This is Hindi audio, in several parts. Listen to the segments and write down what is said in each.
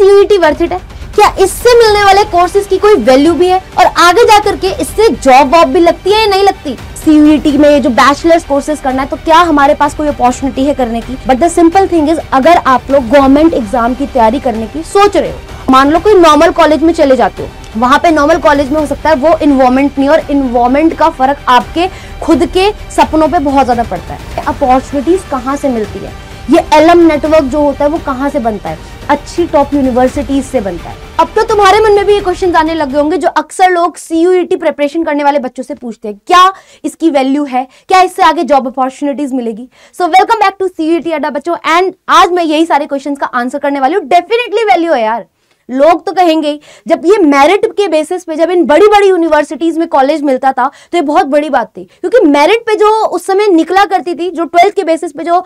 सीयूईटी वर्थ इट है? क्या इससे मिलने वाले कोर्सेज की कोई वैल्यू भी है और आगे जाकर के इससे जॉब वॉब भी लगती है या नहीं लगती? सीयूईटी में ये जो बैचलर्स कोर्सेज करना है तो क्या हमारे पास कोई अपॉर्चुनिटी है करने की? But the simple thing is, अगर आप लोग गवर्नमेंट एग्जाम की तैयारी करने की सोच रहे हो, मान लो कोई नॉर्मल कॉलेज में चले जाते हो, वहां पे नॉर्मल कॉलेज में हो सकता है वो इन्वायरमेंट नहीं, और इन्वायरमेंट का फर्क आपके खुद के सपनों पे बहुत ज्यादा पड़ता है। अपॉर्चुनिटीज कहाँ से मिलती है, ये एलम नेटवर्क जो होता है वो कहाँ से बनता है? अच्छी टॉप यूनिवर्सिटीज से बनता है। अब तो तुम्हारे मन में भी ये क्वेश्चन आने लगे होंगे जो अक्सर लोग सीयूईटी प्रिपरेशन करने वाले बच्चों से पूछते हैं, क्या इसकी वैल्यू है, क्या इससे आगे जॉब अपॉर्चुनिटीज मिलेगी? So welcome back to CUET Adda बच्चों, एंड आज मैं यही सारे क्वेश्चंस का आंसर करने वाली हूँ। डेफिनेटली वैल्यू है यार, लोग तो कहेंगे, जब ये मेरिट के बेसिस पे जब इन बड़ी बड़ी यूनिवर्सिटीज में कॉलेज मिलता था तो ये बहुत बड़ी बात थी, क्योंकि मेरिट पे जो उस समय निकला करती थी, जो 12th के बेसिस पे जो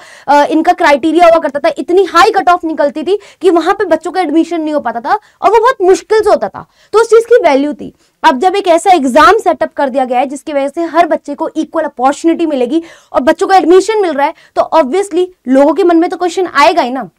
इनका क्राइटेरिया हुआ करता था, इतनी हाई कट ऑफ निकलती थी कि वहां पे बच्चों का एडमिशन नहीं हो पाता था और वो बहुत मुश्किल से होता था, तो उस चीज की वैल्यू थी। अब जब एक ऐसा एग्जाम सेटअप कर दिया गया है जिसकी वजह से हर बच्चे को इक्वल अपॉर्चुनिटी मिलेगी और बच्चों को एडमिशन मिल रहा है, तो ऑब्वियसली लोगों के मन में तो क्वेश्चन आएगा ही ना।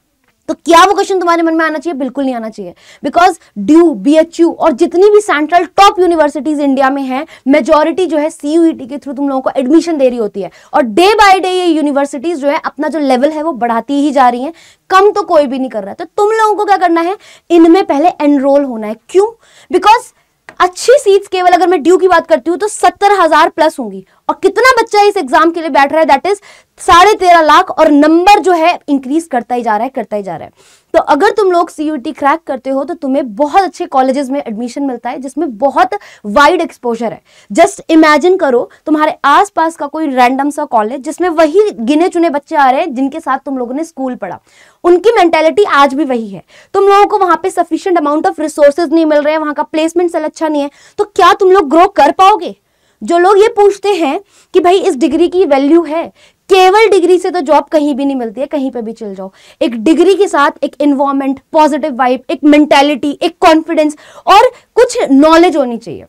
तो क्या वो क्वेश्चन तुम्हारे मन में आना चाहिए? बिल्कुल नहीं आना चाहिए, बिकॉज ड्यू, बीएचयू और जितनी भी सेंट्रल टॉप यूनिवर्सिटीज इंडिया में हैं, मेजॉरिटी जो है सीयूईटी के थ्रू तुम लोगों को एडमिशन दे रही होती है, और डे बाय डे ये यूनिवर्सिटीज जो है अपना जो लेवल है वो बढ़ाती ही जा रही हैं, कम तो कोई भी नहीं कर रहा है। तो तुम लोगों को क्या करना है, इनमें पहले एनरोल होना है। क्यों? बिकॉज अच्छी सीट्स केवल अगर मैं ड्यू की बात करती हूँ तो 70,000 प्लस होंगी, और कितना बच्चा इस एग्जाम के लिए बैठ रहा है, दैट इज 13.5 लाख, और नंबर जो है इंक्रीज करता ही जा रहा है, करता ही जा रहा है। तो अगर तुम लोग सीयूईटी क्रैक करते हो तो तुम्हें बहुत अच्छे कॉलेजेस में एडमिशन मिलता है जिसमें बहुत वाइड एक्सपोजर है। जस्ट इमेजिन करो तुम्हारे आसपास का कोई रैंडम सा कॉलेज जिसमें वही गिने चुने बच्चे आ रहे हैं जिनके साथ तुम लोगों ने स्कूल पढ़ा, उनकी मेंटेलिटी आज भी वही है, तुम लोगों को वहां पे सफिशिएंट अमाउंट ऑफ रिसोर्सेज नहीं मिल रहे हैं, वहां का प्लेसमेंट सेल अच्छा नहीं है, तो क्या तुम लोग ग्रो कर पाओगे? जो लोग ये पूछते हैं कि भाई इस डिग्री की वैल्यू है, केवल डिग्री से तो जॉब कहीं भी नहीं मिलती है, कहीं पे भी चल जाओ। एक डिग्री के साथ एक एनवायरनमेंट, पॉजिटिव वाइब, एक मेंटालिटी, एक कॉन्फिडेंस और कुछ नॉलेज होनी चाहिए,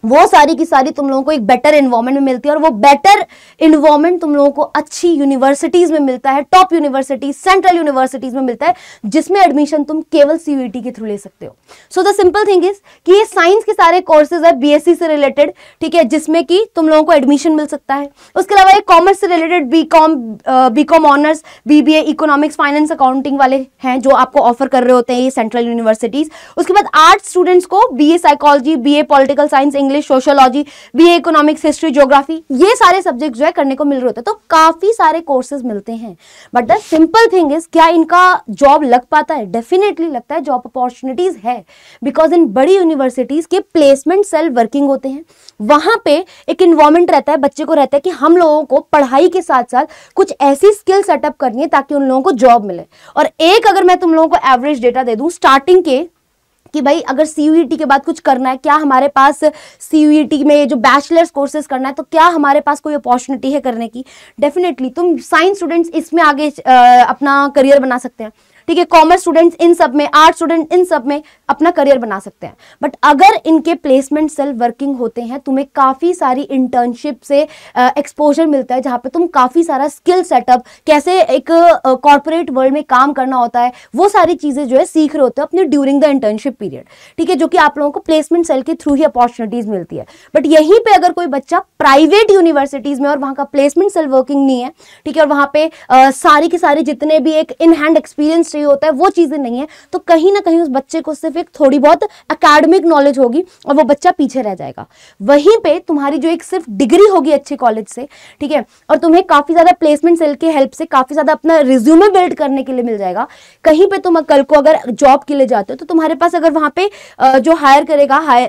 वो सारी की सारी तुम लोगों को एक बेटर एनवायरनमेंट में मिलती है, और वो बेटर एनवायरनमेंट तुम लोगों को अच्छी यूनिवर्सिटीज में मिलता है, टॉप यूनिवर्सिटीज, सेंट्रल यूनिवर्सिटीज में मिलता है, जिसमें एडमिशन तुम केवल सीयूईटी के थ्रू ले सकते हो। So the simple thing is कि ये साइंस के सारे कोर्सेज है बीएससी से रिलेटेड, ठीक है, जिसमें कि तुम लोगों को एडमिशन मिल सकता है। उसके अलावा एक कॉमर्स से related BCom honours, BBA, economics, finance, accounting वाले हैं जो आपको ऑफर कर रहे होते हैं ये सेंट्रल यूनिवर्सिटीज। उसके बाद आर्ट्स स्टूडेंट्स को BA psychology, BA political science, English, sociology, BA economics, history, geography, ये सारे सब्जेक्ट जो है करने को मिल रहे होते हैं, तो काफी सारे कोर्सेज मिलते हैं। But the simple thing is, क्या इनका जॉब लग पाता है? डेफिनेटली लगता है, जॉब अपॉर्चुनिटीज है, बिकॉज इन बड़ी यूनिवर्सिटीज के प्लेसमेंट सेल वर्किंग होते हैं, वहां पे एक इन्वायरमेंट रहता है, बच्चे को रहता है कि हम लोगों को पढ़ाई के साथ साथ कुछ ऐसी स्किल सेटअप करनी है ताकि उन लोगों को जॉब मिले। और एक अगर मैं तुम लोगों को एवरेज डेटा दे दूं स्टार्टिंग के, कि भाई अगर सीयूईटी के बाद कुछ करना है, क्या हमारे पास सीयूईटी में जो बैचलर्स कोर्सेज करना है तो क्या हमारे पास कोई अपॉर्चुनिटी है करने की? डेफिनेटली तुम साइंस स्टूडेंट्स इसमें आगे अपना करियर बना सकते हैं, ठीक है, कॉमर्स स्टूडेंट्स इन सब में, आर्ट स्टूडेंट इन सब में अपना करियर बना सकते हैं। बट अगर इनके प्लेसमेंट सेल वर्किंग होते हैं, तुम्हें काफी सारी इंटर्नशिप से एक्सपोजर मिलता है, जहां पे तुम काफी सारा स्किल सेटअप, कैसे एक कॉर्पोरेट वर्ल्ड में काम करना होता है, वो सारी चीजें जो है सीख रहे होते हैं अपने ड्यूरिंग द इंटर्नशिप पीरियड, ठीक है, जो कि आप लोगों को प्लेसमेंट सेल के थ्रू ही अपॉर्चुनिटीज मिलती है। बट यहीं पे अगर कोई बच्चा प्राइवेट यूनिवर्सिटीज में और वहां का प्लेसमेंट सेल वर्किंग नहीं है, ठीक है, और वहां पे सारी की सारी जितने भी एक इन हैंड एक्सपीरियंस चाहिए होता है वो चीजें नहीं है, तो कहीं ना कहीं उस बच्चे को सिर्फ एक थोड़ी बहुत एकेडमिक नॉलेज होगी और वो बच्चा पीछे रह जाएगा। वहीं पे तुम्हारी जो एक सिर्फ डिग्री होगी अच्छे कॉलेज से, ठीक है, और तुम्हें काफी ज्यादा प्लेसमेंट सेल के हेल्प से काफी ज्यादा अपना रिज्यूमे बिल्ड करने के लिए मिल जाएगा। कहीं पे तुम कल को अगर जॉब के लिए जाते हो तो तुम्हारे पास अगर वहां पे जो हायर करेगा,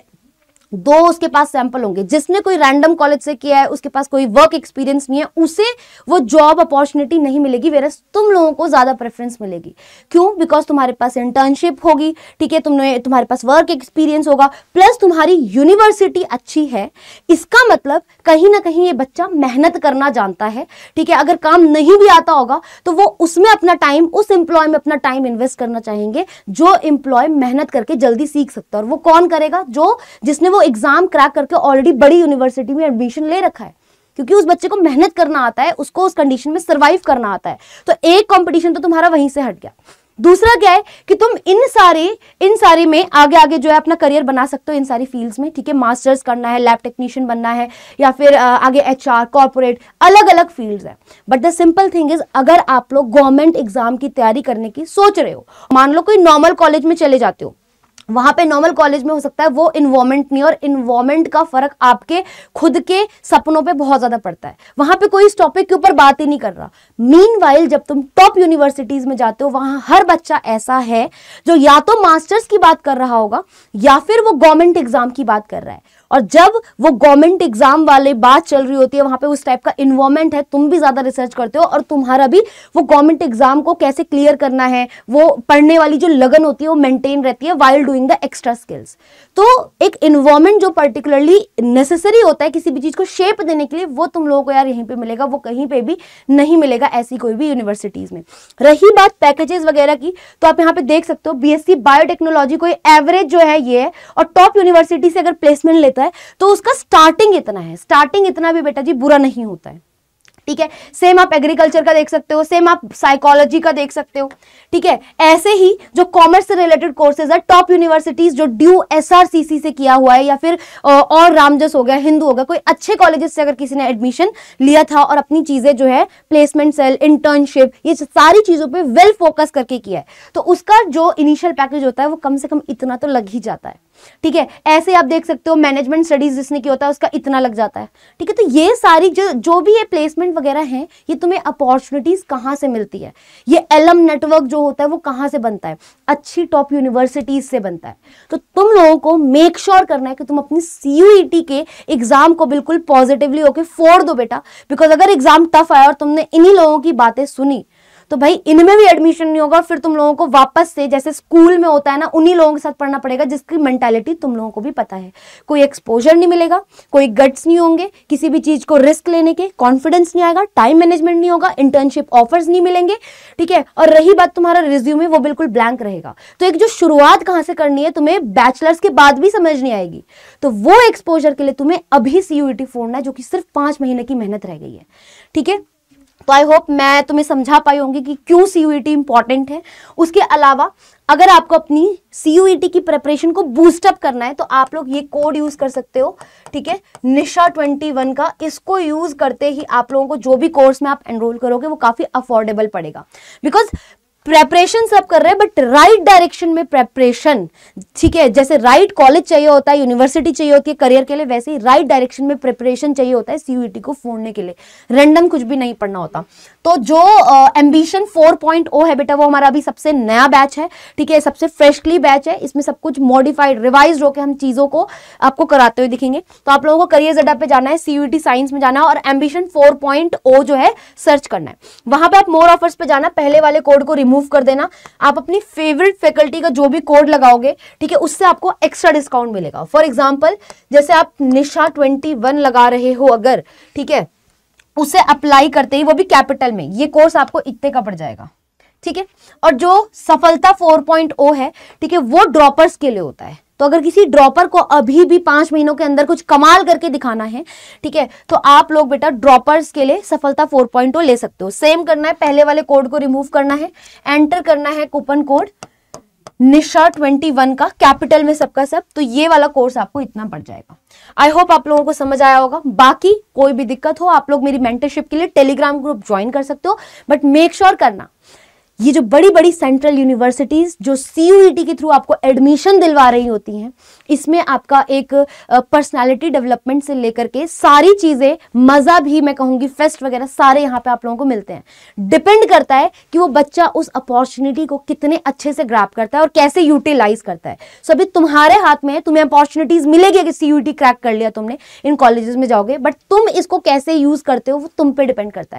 दो उसके पास सैंपल होंगे, जिसने कोई रैंडम कॉलेज से किया है, उसके पास कोई वर्क एक्सपीरियंस नहीं है, उसे वो जॉब अपॉर्चुनिटी नहीं मिलेगी, वेरस तुम लोगों को ज्यादा प्रेफरेंस मिलेगी। क्यों? बिकॉज तुम्हारे पास इंटर्नशिप होगी, ठीक है, तुम्हारे पास वर्क एक्सपीरियंस होगा, प्लस तुम्हारी यूनिवर्सिटी अच्छी है। इसका मतलब कहीं ना कहीं ये बच्चा मेहनत करना जानता है, ठीक है, अगर काम नहीं भी आता होगा तो वो उसमें अपना टाइम, उस एम्प्लॉय में अपना टाइम इन्वेस्ट करना चाहेंगे, जो एम्प्लॉय मेहनत करके जल्दी सीख सकता है। और वो कौन करेगा? जिसने वो एग्जाम क्रैक करके ऑलरेडी बड़ी यूनिवर्सिटी में एडमिशन ले रखा है, क्योंकि उस बच्चे को मेहनत करना आता है, उसको उस कंडीशन में सर्वाइव करना आता है। तो एक कंपटीशन तो तुम्हारा वहीं से हट गया। दूसरा क्या है कि तुम इन सारी में आगे आगे जो है अपना करियर बना सकते हो इन सारी फील्ड्स में, ठीक है। मास्टर्स करना है, लैब टेक्नीशियन बनना है, या फिर आगे एचआर, कॉर्पोरेट, अलग अलग फील्ड्स है। But the simple thing is, अगर आप लोग गवर्नमेंट एग्जाम की तैयारी करने की सोच रहे हो, मान लो कोई नॉर्मल कॉलेज में चले जाते हो, वहां पे नॉर्मल कॉलेज में हो सकता है वो इन्वायरमेंट नहीं, और इन्वायरमेंट का फर्क आपके खुद के सपनों पे बहुत ज्यादा पड़ता है। वहां पे कोई इस टॉपिक के ऊपर बात ही नहीं कर रहा। मीनवाइल जब तुम टॉप यूनिवर्सिटीज में जाते हो, वहां हर बच्चा ऐसा है जो या तो मास्टर्स की बात कर रहा होगा या फिर वो गवर्नमेंट एग्जाम की बात कर रहा है। और जब वो गवर्नमेंट एग्जाम वाले बात चल रही होती है, वहां पे उस टाइप का इन्वायरमेंट है, तुम भी ज्यादा रिसर्च करते हो और तुम्हारा भी वो गवर्नमेंट एग्जाम को कैसे क्लियर करना है, वो पढ़ने वाली जो लगन होती है वो मेंटेन रहती है while doing the extra skills. तो एक इन्वायरमेंट जो पर्टिकुलरली नेसेसरी होता है किसी भी चीज को शेप देने के लिए, वो तुम लोगों को यार यहीं पे मिलेगा, वो कहीं पे भी नहीं मिलेगा ऐसी कोई भी यूनिवर्सिटीज में। रही बात पैकेजेस वगैरह की, तो आप यहाँ पे देख सकते हो बीएससी बायोटेक्नोलॉजी को एवरेज जो है ये है, और टॉप यूनिवर्सिटी से अगर प्लेसमेंट लेता है तो उसका स्टार्टिंग इतना है। स्टार्टिंग इतना भी बेटा जी बुरा नहीं होता है, ठीक है। सेम आप एग्रीकल्चर का देख सकते हो, सेम आप साइकोलॉजी का देख सकते हो, ठीक है। ऐसे ही जो कॉमर्स से रिलेटेड कोर्सेज है, टॉप यूनिवर्सिटीज जो ड्यू एसआरसीसी से किया हुआ है, या फिर और रामजस हो गया, हिंदू हो गया, कोई अच्छे कॉलेजेस से अगर किसी ने एडमिशन लिया था और अपनी चीजें जो है प्लेसमेंट सेल, इंटर्नशिप, ये सारी चीजों पे वेल फोकस करके किया है, तो उसका जो इनिशियल पैकेज होता है वो कम से कम इतना तो लग ही जाता है, ठीक है। ऐसे आप देख सकते हो मैनेजमेंट स्टडीज जिसने किया होता है उसका इतना लग जाता है, ठीक है। तो ये सारी जो भी ये प्लेसमेंट वगैरह हैं, ये तुम्हें अपॉर्चुनिटीज कहां से मिलती है, ये एलम नेटवर्क जो होता है वो कहां से बनता है, अच्छी टॉप यूनिवर्सिटीज से बनता है। तो तुम लोगों को मेक श्योर करना है कि तुम अपनी सीयूईटी के एग्जाम को बिल्कुल पॉजिटिवली होके फोड़ दो बेटा, बिकॉज अगर एग्जाम टफ आया और तुमने इन्हीं लोगों की बातें सुनी तो भाई इनमें भी एडमिशन नहीं होगा, फिर तुम लोगों को वापस से जैसे स्कूल में होता है ना, उन्हीं लोगों के साथ पढ़ना पड़ेगा जिसकी मेंटालिटी तुम लोगों को भी पता है। कोई एक्सपोजर नहीं मिलेगा, कोई गट्स नहीं होंगे किसी भी चीज को रिस्क लेने के, कॉन्फिडेंस नहीं आएगा, टाइम मैनेजमेंट नहीं होगा, इंटर्नशिप ऑफर्स नहीं मिलेंगे, ठीक है। और रही बात तुम्हारा रिज्यूमे, वो बिल्कुल ब्लैंक रहेगा। तो एक जो शुरुआत कहां से करनी है तुम्हें बैचलर्स के बाद भी समझ नहीं आएगी, तो वो एक्सपोजर के लिए तुम्हें अभी सीयूईटी फोड़ना है, जो कि सिर्फ 5 महीने की मेहनत रह गई है, ठीक है। तो आई होप मैं तुम्हें समझा पाई होंगी कि क्यों सीयूईटी इंपॉर्टेंट है। उसके अलावा अगर आपको अपनी सीयूईटी की प्रिपरेशन को बूस्टअप करना है तो आप लोग ये कोड यूज कर सकते हो, ठीक है, निशा21 का। इसको यूज करते ही आप लोगों को जो भी कोर्स में आप एनरोल करोगे वो काफी अफोर्डेबल पड़ेगा, बिकॉज प्रेपरेशन सब कर रहे हैं बट राइट डायरेक्शन में प्रेपरेशन, ठीक है। जैसे राइट कॉलेज चाहिए होता है, यूनिवर्सिटी चाहिए होती है करियर के लिए, वैसे ही राइट डायरेक्शन में प्रेपरेशन चाहिए होता है सीयूईटी को फोड़ने के लिए। रैंडम कुछ भी नहीं पढ़ना होता। तो जो एम्बिशन 4.0 है बेटा, वो हमारा अभी सबसे नया बैच है, ठीक है, सबसे फ्रेशली बैच है। इसमें सब कुछ मॉडिफाइड रिवाइज होकर हम चीजों को आपको कराते हुए दिखेंगे। तो आप लोगों को करियर अड्डा पे जाना है, सीयूईटी साइंस में जाना है और एम्बिशन 4.0 जो है सर्च करना है। वहां पे आप मोर ऑफर्स पे जाना, पहले वाले कोड को रिमूव कर देना, आप अपनी फेवरेट फैकल्टी का जो भी कोड लगाओगे, ठीक है, उससे आपको एक्स्ट्रा डिस्काउंट मिलेगा। फॉर एग्जांपल जैसे आप निशा21 लगा रहे हो अगर, ठीक है, उसे अप्लाई करते ही, वो भी कैपिटल में, ये कोर्स आपको इतने का पड़ जाएगा, ठीक है। और जो सफलता 4.0 है, ठीक है, वो ड्रॉपर्स के लिए होता है। तो अगर किसी ड्रॉपर को अभी भी 5 महीनों के अंदर कुछ कमाल करके दिखाना है, ठीक है, तो आप लोग बेटा ड्रॉपर्स के लिए सफलता 4.0 ले सकते हो। सेम करना है, पहले वाले कोड को रिमूव करना है, एंटर करना है कूपन कोड निशा21 का, कैपिटल में सबका सब, तो ये वाला कोर्स आपको इतना पड़ जाएगा। आई होप आप लोगों को समझ आया होगा। बाकी कोई भी दिक्कत हो आप लोग मेरी मेंटरशिप के लिए टेलीग्राम ग्रुप ज्वाइन कर सकते हो, बट मेक श्योर करना ये जो बड़ी बड़ी सेंट्रल यूनिवर्सिटीज जो सीयूईटी के थ्रू आपको एडमिशन दिलवा रही होती हैं, इसमें आपका एक पर्सनालिटी डेवलपमेंट से लेकर के सारी चीजें, मजा भी मैं कहूंगी, फेस्ट वगैरह सारे यहाँ पे आप लोगों को मिलते हैं। डिपेंड करता है कि वो बच्चा उस अपॉर्चुनिटी को कितने अच्छे से ग्रैब करता है और कैसे यूटिलाइज करता है। सो अभी तुम्हारे हाथ में है, तुम्हें अपॉर्चुनिटीज मिलेगी कि सीयूईटी क्रैक कर लिया तुमने, इन कॉलेजेस में जाओगे, बट तुम इसको कैसे यूज करते हो वो तुम पे डिपेंड करता है।